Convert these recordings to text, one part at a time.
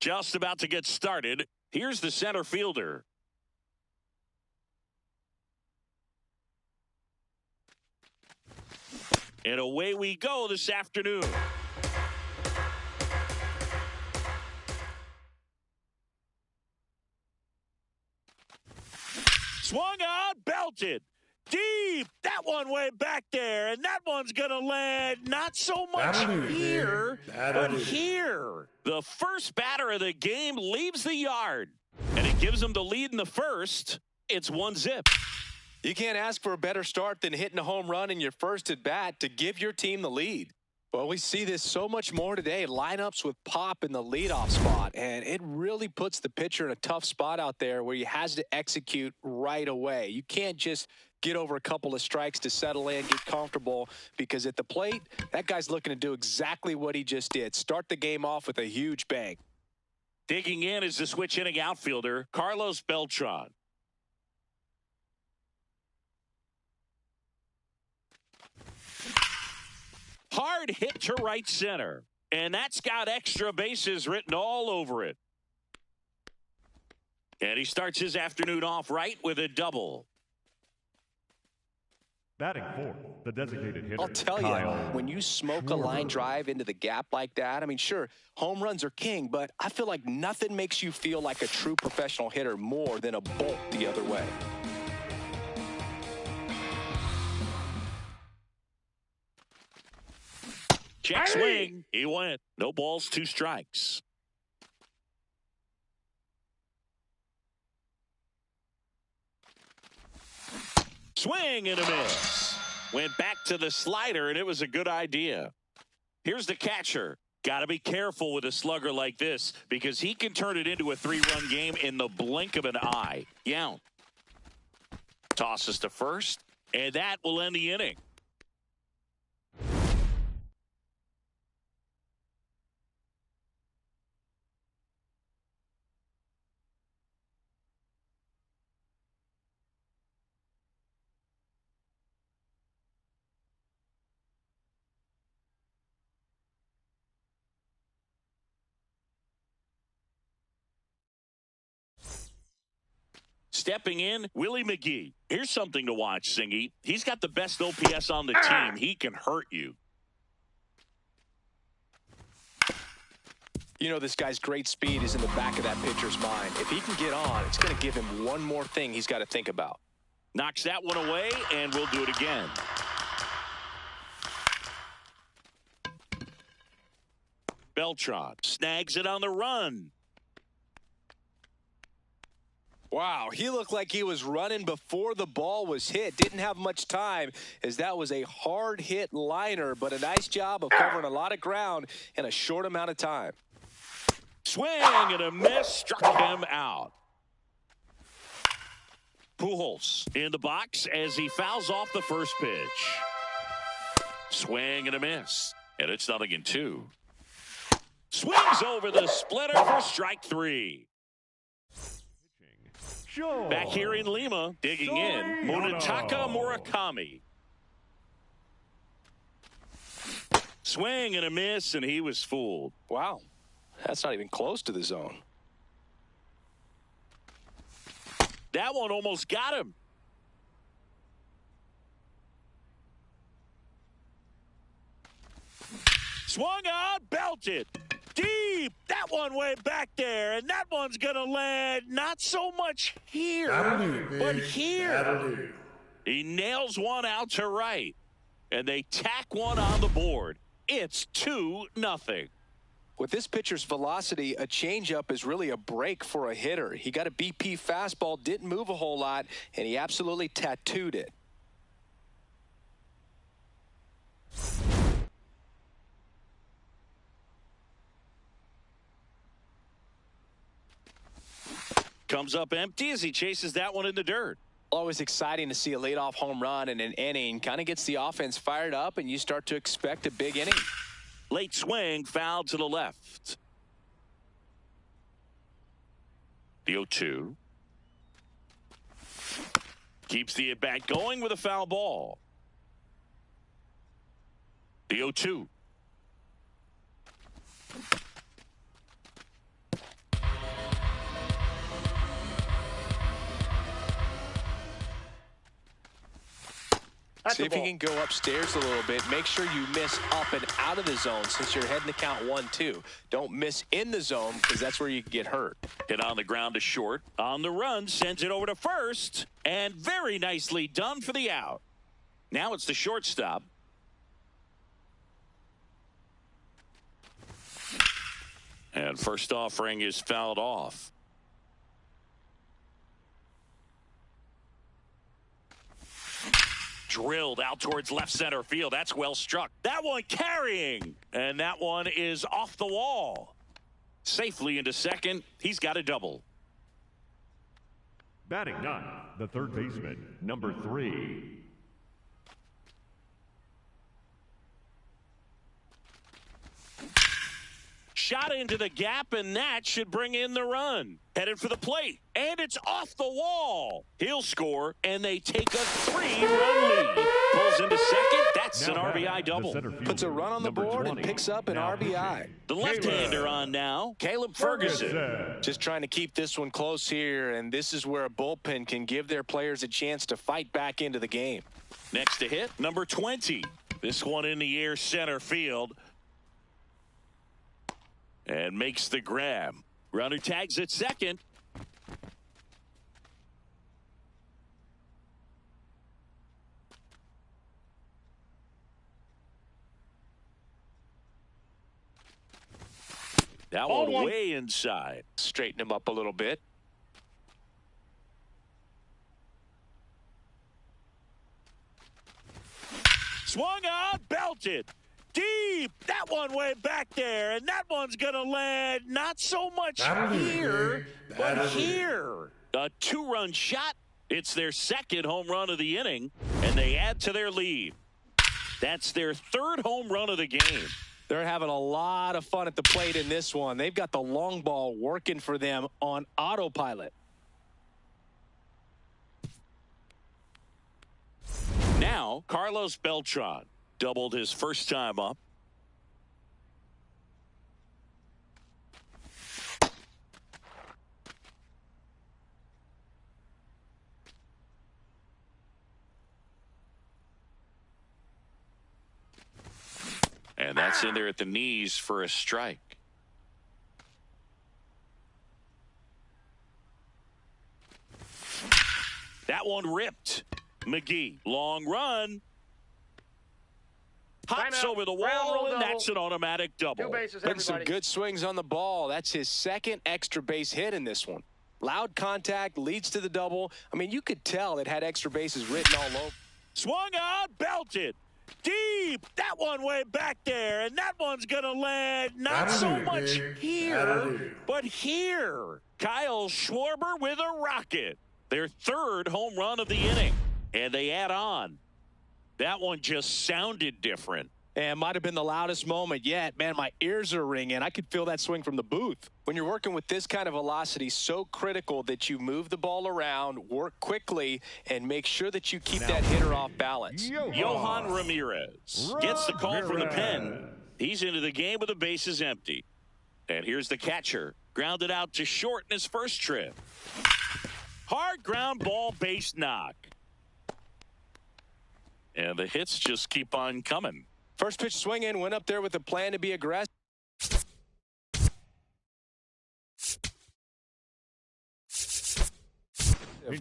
Just about to get started. Here's the center fielder. And away we go this afternoon. Swung out, belted. Deep. That one way back there. And that one's going to land not so much here, but here. The first batter of the game leaves the yard. And it gives them the lead in the first. It's 1-0. You can't ask for a better start than hitting a home run in your first at bat to give your team the lead. Well, we see this so much more today. Lineups with pop in the leadoff spot, and it really puts the pitcher in a tough spot out there where he has to execute right away. You can't just get over a couple of strikes to settle in, get comfortable, because at the plate, that guy's looking to do exactly what he just did. Start the game off with a huge bang. Digging in is the switch hitting outfielder, Carlos Beltran. Hard hit to right center. And that's got extra bases written all over it. And he starts his afternoon off right with a double. Batting fourth, the designated hitter. I'll tell you, when you smoke a line drive into the gap like that, I mean, sure, home runs are king, but I feel like nothing makes you feel like a true professional hitter more than a bolt the other way. Check swing. He went. No balls, 2 strikes. Swing and a miss. Went back to the slider, and it was a good idea. Here's the catcher. Got to be careful with a slugger like this because he can turn it into a 3-run game in the blink of an eye. Yount tosses to first, and that will end the inning. Stepping in, Willie McGee. Here's something to watch, Singy. He's got the best OPS on the team. He can hurt you. You know, this guy's great speed is in the back of that pitcher's mind. If he can get on, it's going to give him one more thing he's got to think about. Knocks that one away, and we'll do it again. Beltran snags it on the run. Wow, he looked like he was running before the ball was hit. Didn't have much time as that was a hard hit liner, but a nice job of covering a lot of ground in a short amount of time. Swing and a miss, struck him out. Pujols in the box as he fouls off the first pitch. Swing and a miss, and it's 0-2. Swings over the splitter for strike 3. Back here in Lima, digging in, Munetaka Murakami. Swing and a miss, and he was fooled. Wow, that's not even close to the zone. That one almost got him. Swung on, belted. Deep. That one way back there, and that one's going to land not so much here, but here. He nails one out to right, and they tack one on the board. It's 2-0. With this pitcher's velocity, a changeup is really a break for a hitter. He got a BP fastball, didn't move a whole lot, and he absolutely tattooed it. Comes up empty as he chases that one in the dirt. Always exciting to see a leadoff home run in an inning. Kind of gets the offense fired up, and you start to expect a big inning. Late swing, foul to the left. The 0-2. Keeps the at-bat going with a foul ball. The 0-2. See if you can go upstairs a little bit. Make sure you miss up and out of the zone since you're heading to count 1-2. Don't miss in the zone because that's where you can get hurt. Hit on the ground to short. On the run, sends it over to first. And very nicely done for the out. Now it's the shortstop. And first offering is fouled off. Drilled out towards left center field. That's well struck. That one carrying. And that one is off the wall. Safely into second. He's got a double. Batting ninth, the third baseman, number 3. Shot into the gap, and that should bring in the run. Headed for the plate, and it's off the wall. He'll score, and they take a 3-run lead. Pulls into second. That's an RBI double. Puts a run on the board and picks up an RBI. The left-hander on now, Caleb Ferguson. Just trying to keep this one close here, and this is where a bullpen can give their players a chance to fight back into the game. Next to hit, number 20. This one in the air center field. And makes the grab. Runner tags at second. That one way inside. Straighten him up a little bit. Swung on, belted. Deep. That one way back there, and that one's going to land not so much here, but here. A 2-run shot. It's their second home run of the inning, and they add to their lead. That's their third home run of the game. They're having a lot of fun at the plate in this one. They've got the long ball working for them on autopilot. Now, Carlos Beltran. Doubled his first time up. And that's in there at the knees for a strike. That one ripped. McGee, long run. Hops over the wall, and that's an automatic double. Putting some good swings on the ball. That's his second extra base hit in this one. Loud contact leads to the double. I mean, you could tell it had extra bases written all over. Swung on, belted. Deep. That one way back there, and that one's going to land not so much here, but here. Kyle Schwarber with a rocket. Their third home run of the inning, and they add on. That one just sounded different. And might have been the loudest moment yet. Man, my ears are ringing. I could feel that swing from the booth. When you're working with this kind of velocity, so critical that you move the ball around, work quickly, and make sure that you keep that hitter off balance. Yohan Ramirez gets the call from the pen. He's into the game with the bases empty. And here's the catcher. Grounded out to short in his first trip. Hard ground ball, base knock. And the hits just keep on coming. First pitch swinging, went up there with a plan to be aggressive.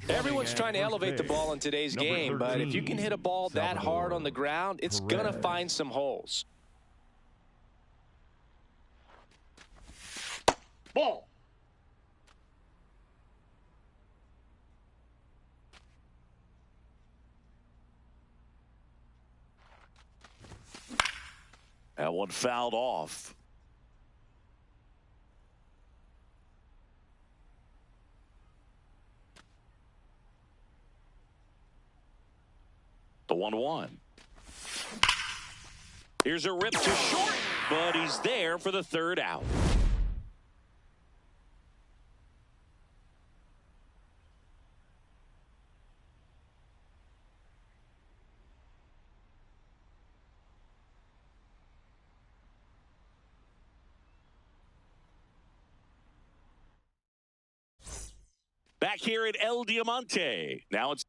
Everyone's trying to elevate the ball in today's game, but if you can hit a ball that hard on the ground, it's going to find some holes. Ball. That one fouled off. The 1-1. Here's a rip to short, but he's there for the third out. Back here at El Diamante. Now it's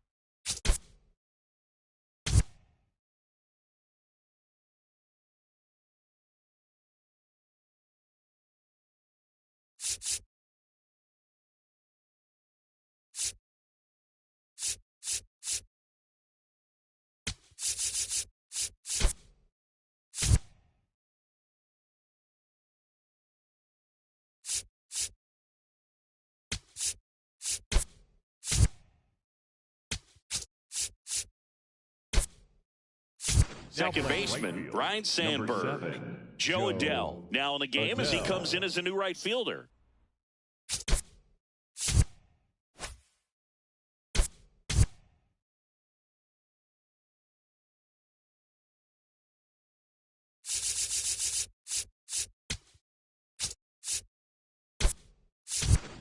second baseman, Ryan Sandberg. Joe Adell now in the game as he comes in as a new right fielder.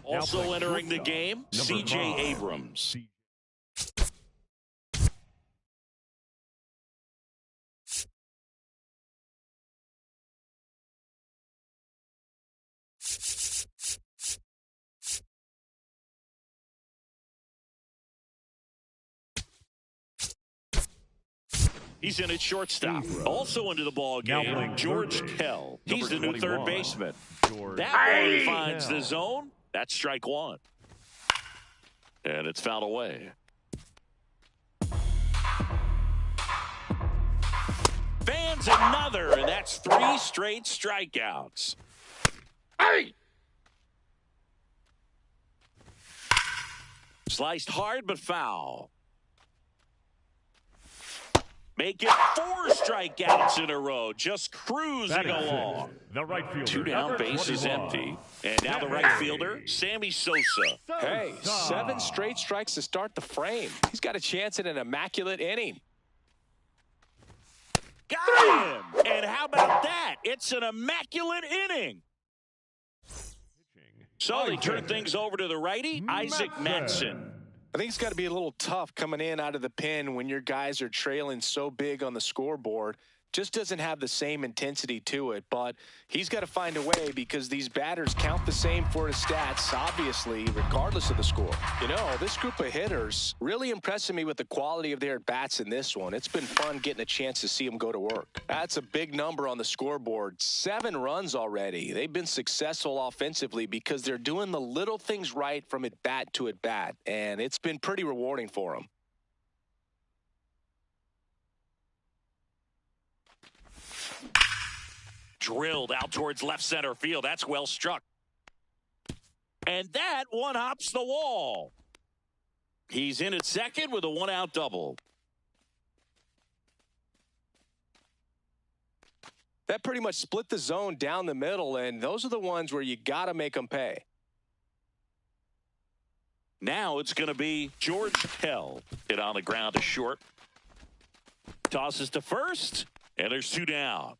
Also entering the game, C.J. Abrams. He's in at shortstop. Also into the ball game, George Kell. He's the new third baseman. That one finds the zone. That's strike one. And it's fouled away. Fans another, and that's 3 straight strikeouts. Hey! Sliced hard but foul. Make it 4 strikeouts in a row, just cruising along. The right fielder. 2 down, base is empty. And now the right fielder, Sammy Sosa. Hey, 7 straight strikes to start the frame. He's got a chance at an immaculate inning. Got him! And how about that? It's an immaculate inning. So they turn things over to the righty, Isaac Madsen. I think it's got to be a little tough coming in out of the pen when your guys are trailing so big on the scoreboard. Just doesn't have the same intensity to it, but he's got to find a way because these batters count the same for his stats, obviously, regardless of the score. You know, this group of hitters really impressing me with the quality of their at-bats in this one. It's been fun getting a chance to see them go to work. That's a big number on the scoreboard. 7 runs already. They've been successful offensively because they're doing the little things right from at-bat to at-bat, and it's been pretty rewarding for them. Drilled out towards left center field. That's well struck. And that one hops the wall. He's in at second with a 1-out double. That pretty much split the zone down the middle, and those are the ones where you got to make them pay. Now it's going to be George Kell. Hit on the ground to short. Tosses to first, and there's 2 down.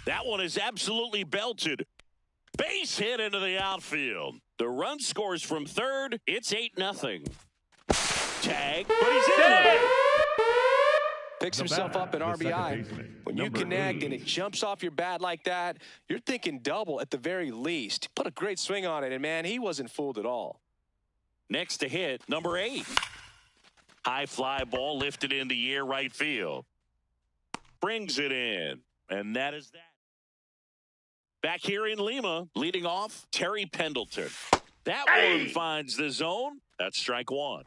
That one is absolutely belted. Base hit into the outfield. The run scores from third. It's 8-0. Tag, but he's in there. Picks himself up an RBI. When you connect and it jumps off your bat like that, you're thinking double at the very least. Put a great swing on it, and man, he wasn't fooled at all. Next to hit, number 8. High fly ball lifted in the air right field. Brings it in, and that is that. Back here in Lima, leading off, Terry Pendleton. That one finds the zone. That's strike 1.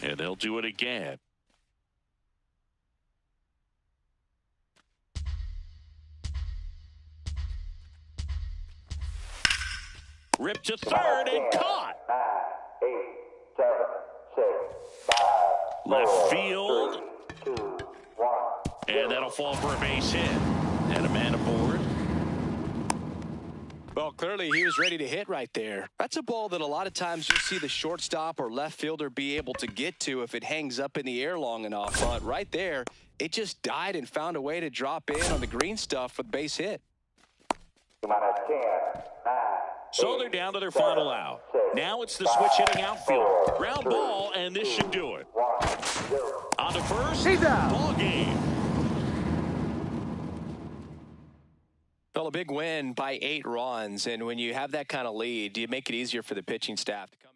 And they'll do it again. Ripped to third and caught. 9, 8, 7, 6, 5, Left field. 3, 2, 1. And that'll fall for a base hit. And a man aboard. Well, clearly he was ready to hit right there. That's a ball that a lot of times you'll see the shortstop or left fielder be able to get to if it hangs up in the air long enough. But right there, it just died and found a way to drop in on the green stuff with base hit. 10, 9, So they're down to their final out. Now it's the switch hitting outfield. Ground ball, and this should do it. 1, 0. On to first. He's out. Ball game. Well, a big win by 8 runs, and when you have that kind of lead, you make it easier for the pitching staff to come out.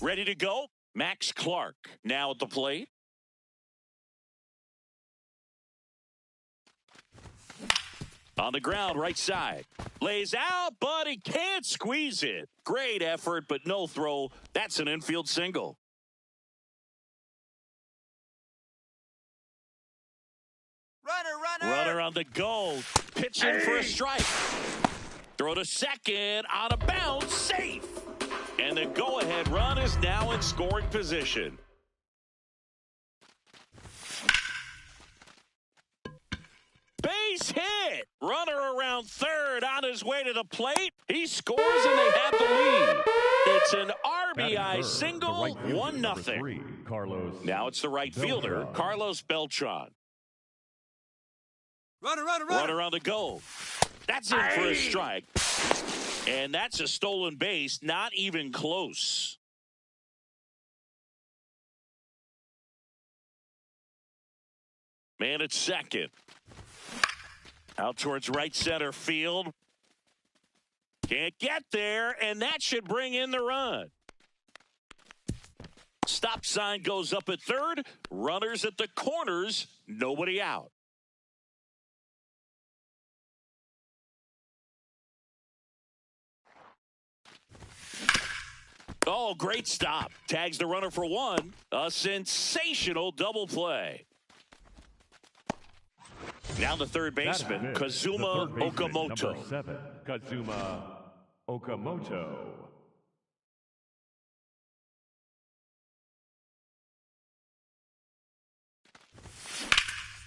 Ready to go? Max Clark now at the plate. On the ground, right side. Lays out, but he can't squeeze it. Great effort, but no throw. That's an infield single. Runner on the go. Pitching for a strike. Throw to second. On a bounce. Safe. And the go-ahead run is now in scoring position. Base hit. Runner around third on his way to the plate. He scores and they have the lead. It's an RBI single, 1-0. Carlos. Now it's the right fielder, Carlos Beltran. Runner on the go. That's in for a strike. And that's a stolen base, not even close. Man at second. Out towards right center field. Can't get there, and that should bring in the run. Stop sign goes up at third. Runners at the corners. Nobody out. Oh, great stop. Tags the runner for one. A sensational double play. Now the third baseman, Kazuma Okamoto. Number 7, Kazuma Okamoto.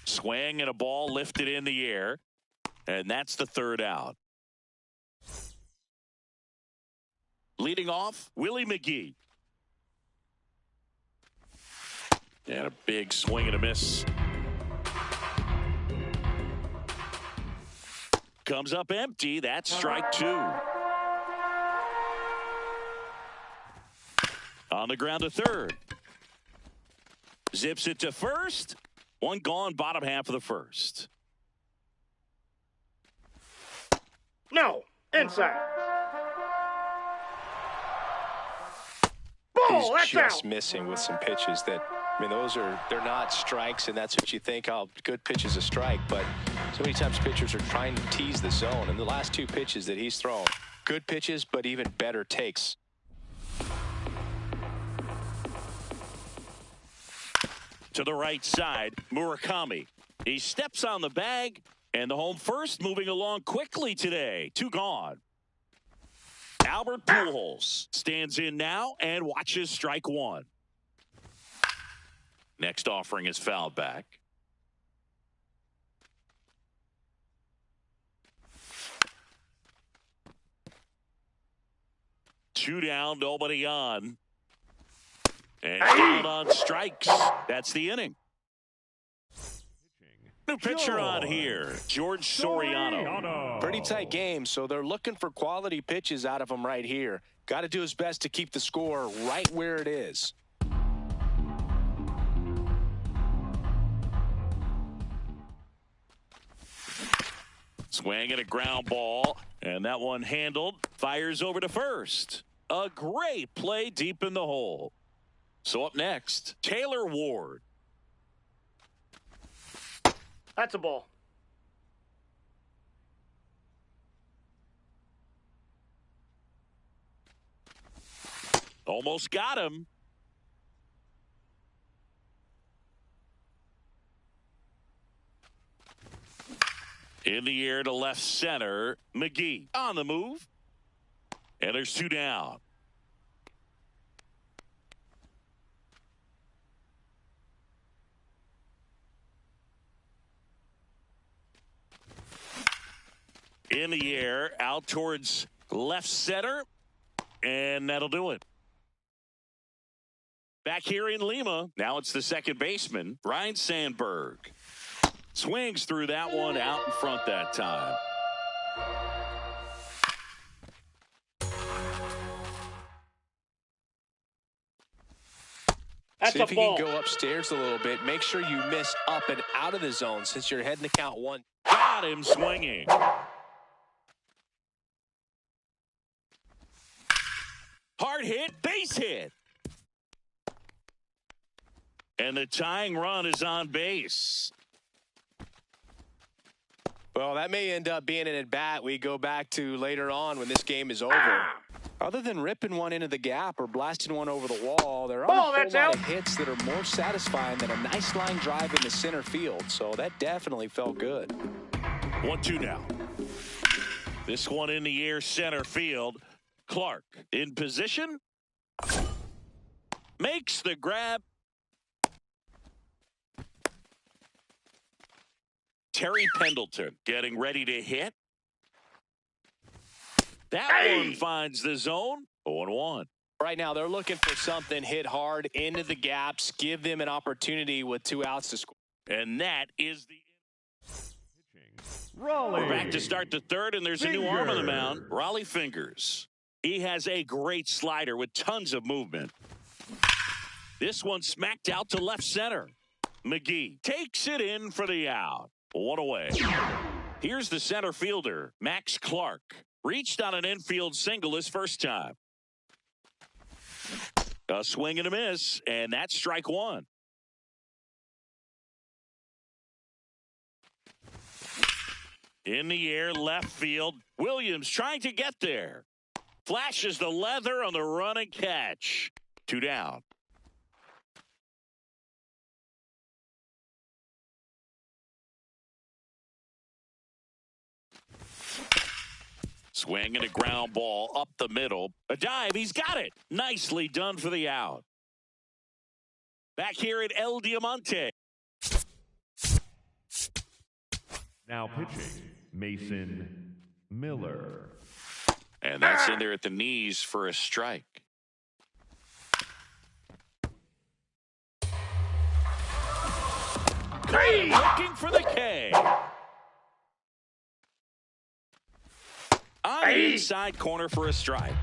Swing and a ball lifted in the air. And that's the third out. Leading off, Willie McGee. And a big swing and a miss. Comes up empty. That's strike two. On the ground to third. Zips it to first. One gone, bottom half of the first. No, inside. He's That's just out. missing with some pitches that, I mean, they're not strikes, and that's what you think, oh, good pitch is a strike, but so many times pitchers are trying to tease the zone, and the last two pitches that he's thrown, good pitches, but even better takes. To the right side, Murakami. He steps on the bag, and the home first moving along quickly today. Two gone. Albert Pujols stands in now and watches strike one. Next offering is fouled back. Two down, nobody on. And down on strikes. That's the inning. New pitcher on here, George Soriano. Pretty tight game, so they're looking for quality pitches out of him right here. Got to do his best to keep the score right where it is. Swing at a ground ball, and that one handled. Fires over to first. A great play deep in the hole. So up next, Taylor Ward. That's a ball. Almost got him. In the air to left center. McGee on the move. And there's 2 down. In the air, out towards left center, and that'll do it. Back here in Lima, now it's the second baseman, Ryan Sandberg. Swings through that one out in front that time. That's See a if you ball. can go upstairs a little bit. Make sure you miss up and out of the zone since you're heading to count 1. Got him swinging. Hard hit, base hit. And the tying run is on base. Well, that may end up being an at-bat we go back to later on when this game is over. Other than ripping one into the gap or blasting one over the wall, there aren't a whole lot of hits that are more satisfying than a nice line drive into center field. So that definitely felt good. 1-2 now. This one in the air, center field. Clark in position. Makes the grab. Terry Pendleton getting ready to hit. That one finds the zone. 0-1. Right now, they're looking for something hit hard into the gaps, give them an opportunity with 2 outs to score. And that is the... Raleigh. We're back to start the third, and there's a new arm on the mound. Raleigh Fingers. He has a great slider with tons of movement. This one smacked out to left center. McGee takes it in for the out. 1 away. Here's the center fielder, Max Clark. Reached on an infield single his first time. A swing and a miss, and that's strike 1. In the air, left field. Williams trying to get there. Flashes the leather on the run and catch. 2 down. Swing and a ground ball up the middle. A dive. He's got it. Nicely done for the out. Back here at El Diamante. Now pitching, Mason Miller. And that's in there at the knees for a strike. Looking for the K. On the inside corner for a strike.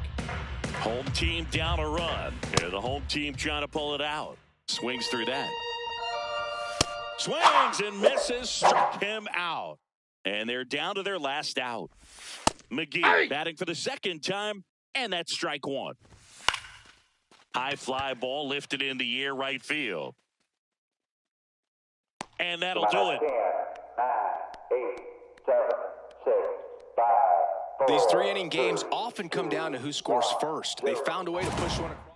Home team down a run. And the home team trying to pull it out. Swings through that. Swings and misses. Struck him out. And they're down to their last out. McGee batting for the second time. And that's strike 1. High fly ball lifted in the air right field. And that'll do it. 10, 9, 8, 7, 6, 5, 4. These 3-inning games often come down to who scores first. They found a way to push one across.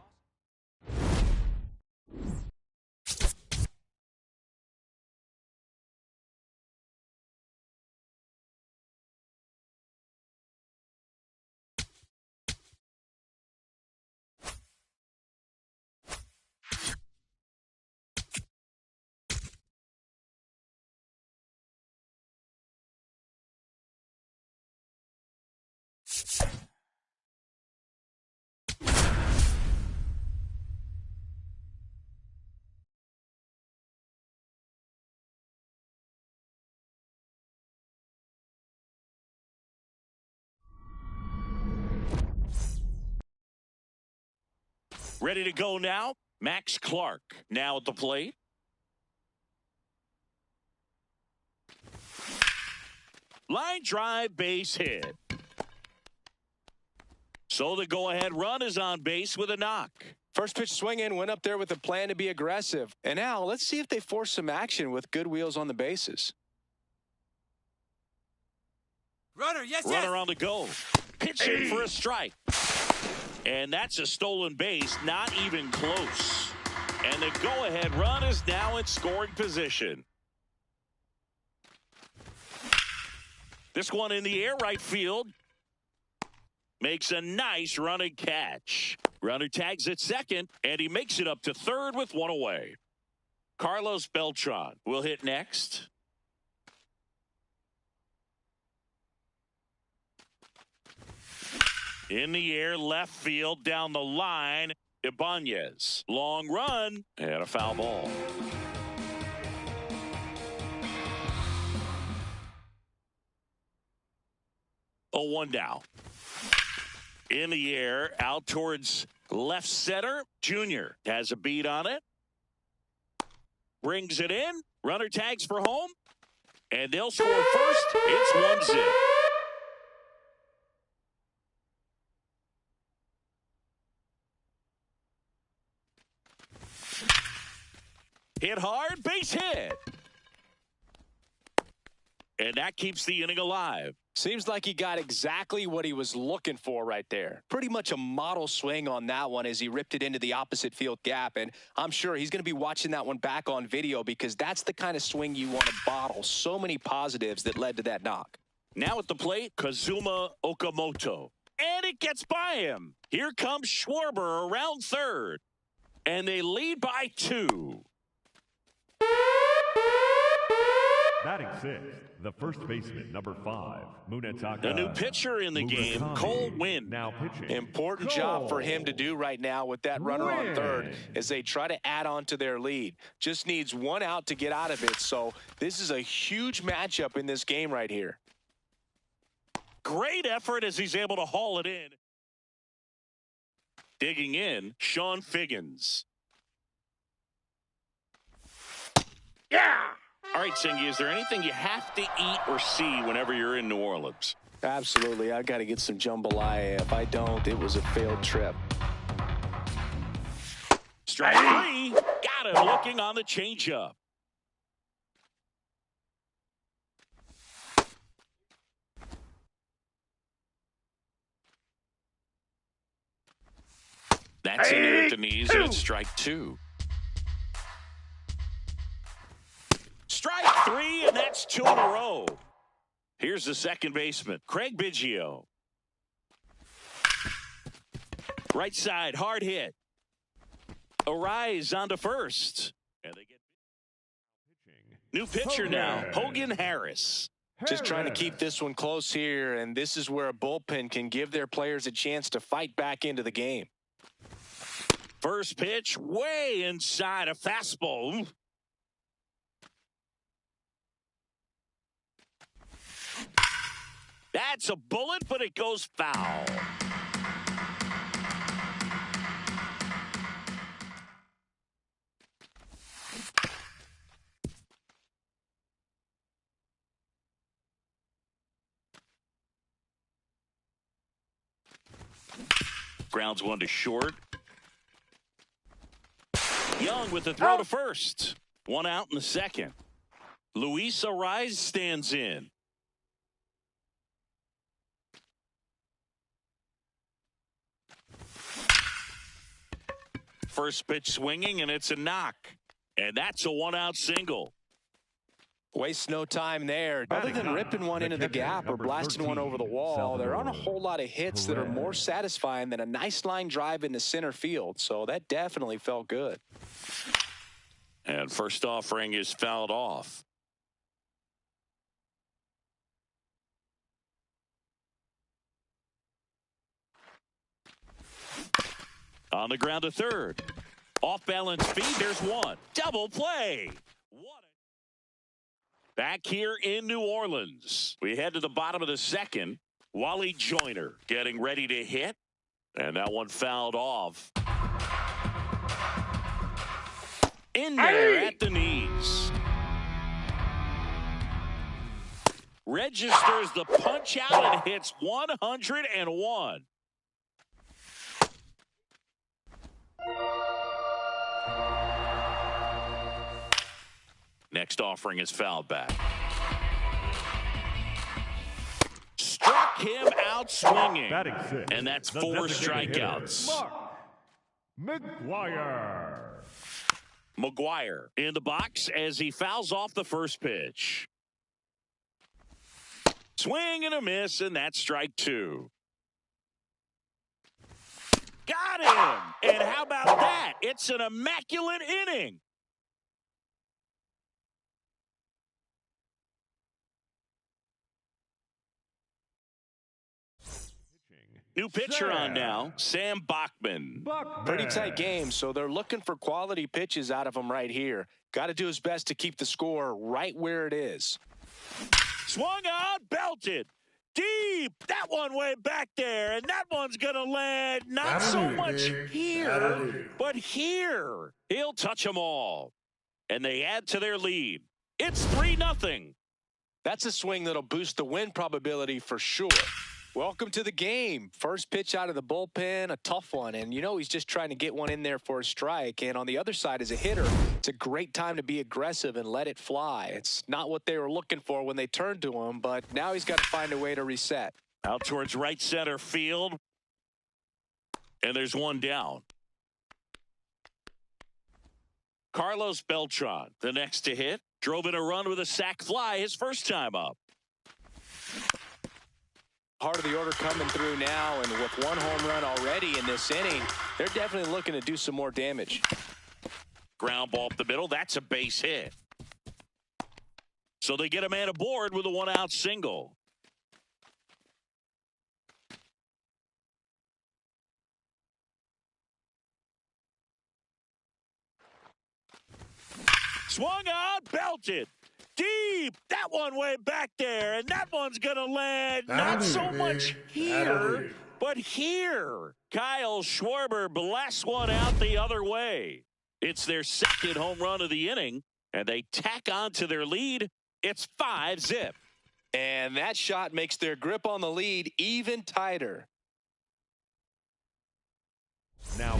Ready to go now. Max Clark now at the plate. Line drive, base hit. So the go-ahead run is on base with a knock. First pitch swinging, went up there with a plan to be aggressive. And now let's see if they force some action with good wheels on the bases. Runner on the go. Pitching for a strike. And that's a stolen base, not even close. And the go-ahead run is now in scoring position. This one in the air, right field. Makes a nice running catch. Runner tags at second, and he makes it up to third with one away. Carlos Beltran will hit next. In the air, left field, down the line. Ibanez. Long run and a foul ball. Oh, 1 down. In the air, out towards left center. Junior has a beat on it. Brings it in. Runner tags for home. And they'll score first. It's 1-0. Hit hard, base hit. And that keeps the inning alive. Seems like he got exactly what he was looking for right there. Pretty much a model swing on that one as he ripped it into the opposite field gap. And I'm sure he's going to be watching that one back on video because that's the kind of swing you want to bottle. So many positives that led to that knock. Now at the plate, Kazuma Okamoto. And it gets by him. Here comes Schwarber around third. And they lead by 2. Batting sixth, the first baseman, number 5, Munetaka. The new pitcher in the game, Cole Winn. Now pitching. Important job for him to do right now with that runner on third as they try to add on to their lead. Just needs 1 out to get out of it. So this is a huge matchup in this game right here. Great effort as he's able to haul it in. Digging in, Sean Figgins. Yeah! All right, Singy, is there anything you have to eat or see whenever you're in New Orleans? Absolutely. I got to get some jambalaya. If I don't, it was a failed trip. Strike 3. Got him looking on the changeup. That's in there at the knees, and it's strike 2. Strike 3, and that's 2 in a row. Here's the second baseman, Craig Biggio. Right side, hard hit. Arise onto first. And they get new pitcher now, Hogan Harris. Just trying to keep this one close here, and this is where a bullpen can give their players a chance to fight back into the game. First pitch, way inside, a fastball. That's a bullet, but it goes foul. Grounds 1 to short. Young with the throw to first. 1 out in the second. Luis Arise stands in. First pitch swinging, and it's a knock. And that's a 1-out single. Waste no time there. Other than ripping one into the gap or blasting one over the wall, there aren't a whole lot of hits that are more satisfying than a nice line drive into center field. So that definitely felt good. And first offering is fouled off. On the ground to third. Off balance feed, there's 1. Double play. Back here in New Orleans, we head to the bottom of the second. Wally Joyner getting ready to hit. And that one fouled off. In there at the knees. Registers the punch out and hits 101. Next offering is fouled back. Struck him out swinging. And that's 4 strikeouts. McGuire in the box as he fouls off the first pitch. Swing and a miss, and that's strike two. Got him! And how about that? It's an immaculate inning. New pitcher on now, Sam Bachman. Pretty tight game, so they're looking for quality pitches out of him right here. Got to do his best to keep the score right where it is. Swung on, belted. Deep. That one way back there, and that one's going to land not so much here, but here. He'll touch them all, and they add to their lead. It's 3-0. That's a swing that'll boost the win probability for sure. Welcome to the game. First pitch out of the bullpen, a tough one. And, you know, he's just trying to get one in there for a strike. And on the other side, as a hitter, it's a great time to be aggressive and let it fly. It's not what they were looking for when they turned to him, but now he's got to find a way to reset. Out towards right center field. And there's one down. Carlos Beltran, the next to hit, drove in a run with a sac fly his first time up. Part of the order coming through now, and with one home run already in this inning, they're definitely looking to do some more damage. Ground ball up the middle. That's a base hit. So they get a man aboard with a one-out single. Swung on, belted. Deep. That one way back there, and that one's going to land not so much here, but here. Kyle Schwarber blasts one out the other way. It's their second home run of the inning, and they tack on to their lead. It's 5-0. And that shot makes their grip on the lead even tighter. Now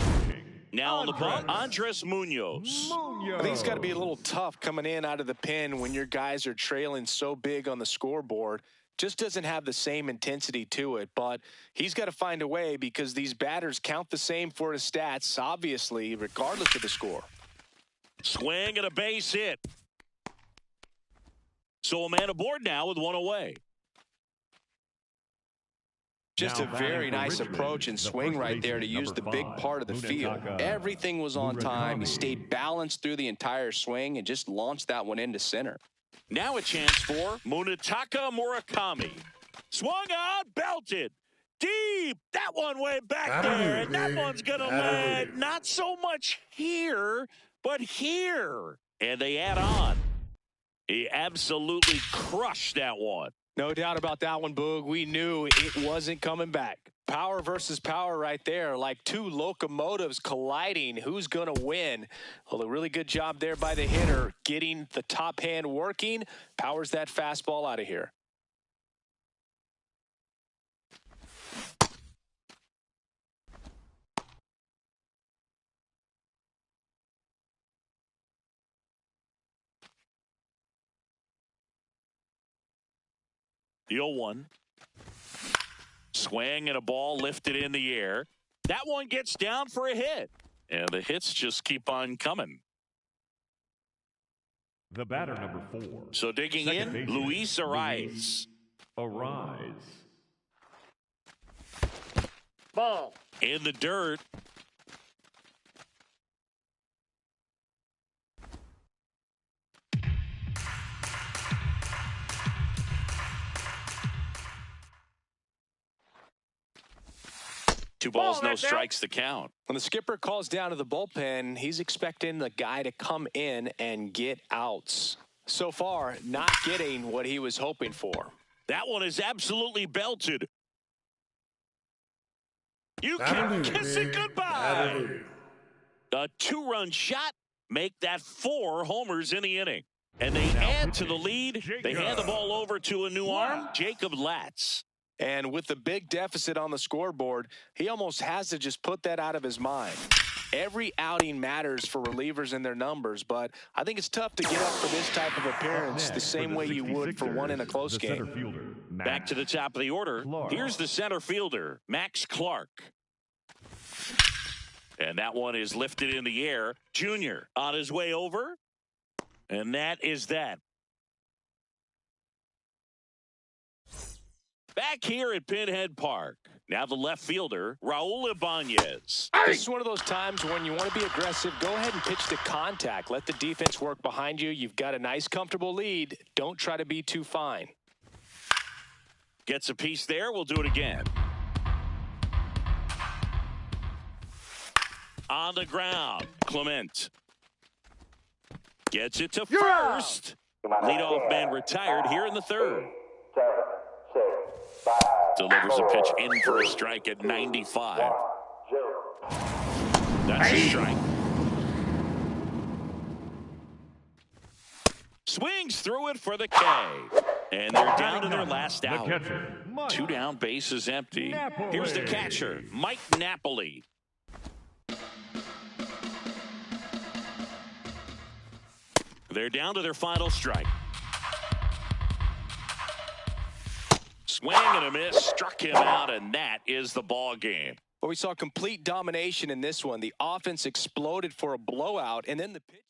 on the bump, Andres Munoz. I think it's got to be a little tough coming in out of the pen when your guys are trailing so big on the scoreboard. Just doesn't have the same intensity to it, but he's got to find a way because these batters count the same for his stats, obviously, regardless of the score. Swing and a base hit. So a man aboard now with one away. Just a very nice approach and swing right there to use the big part of the field. Everything was on time. He stayed balanced through the entire swing and just launched that one into center. Now a chance for Munetaka Murakami. Swung on, belted. Deep. That one way back there, and that one's going to land not so much here, but here. And they add on. He absolutely crushed that one. No doubt about that one, Boog. We knew it wasn't coming back. Power versus power right there, like two locomotives colliding. Who's going to win? Well, a really good job there by the hitter, getting the top hand working. Powers that fastball out of here. The 0-1. Swing and a ball lifted in the air. That one gets down for a hit. And the hits just keep on coming. The batter, number 4. So digging Second in, baseman, Luis Ariz. Ball. In the dirt. Two balls, no strikes to count. When the skipper calls down to the bullpen, he's expecting the guy to come in and get outs. So far, not getting what he was hoping for. That one is absolutely belted. You can kiss it goodbye. A 2-run shot make that 4 homers in the inning. And they add to the lead. They hand the ball over to a new arm, Jacob Latz. And with the big deficit on the scoreboard, he almost has to just put that out of his mind. Every outing matters for relievers and their numbers, but I think it's tough to get up for this type of appearance the same way you would for one in a close game. Back to the top of the order. Here's the center fielder, Max Clark. And that one is lifted in the air. Junior on his way over. And that is that. Back here at Pinhead Park. Now the left fielder, Raul Ibanez. This is one of those times when you want to be aggressive. Go ahead and pitch to contact. Let the defense work behind you. You've got a nice, comfortable lead. Don't try to be too fine. Gets a piece there. We'll do it again. On the ground, Clement. Gets it to first. Leadoff man retired here in the third. 7, 6, 5, Delivers a pitch in for a strike at 95. 0. That's a strike. Swings through it for the K. And they're down to their last out. Catcher, Mike 2 down, bases empty. Napoli. Here's the catcher, Mike Napoli. They're down to their final strike. Swing and a miss, struck him out, and that is the ball game. Well, we saw complete domination in this one. The offense exploded for a blowout, and then the pitch.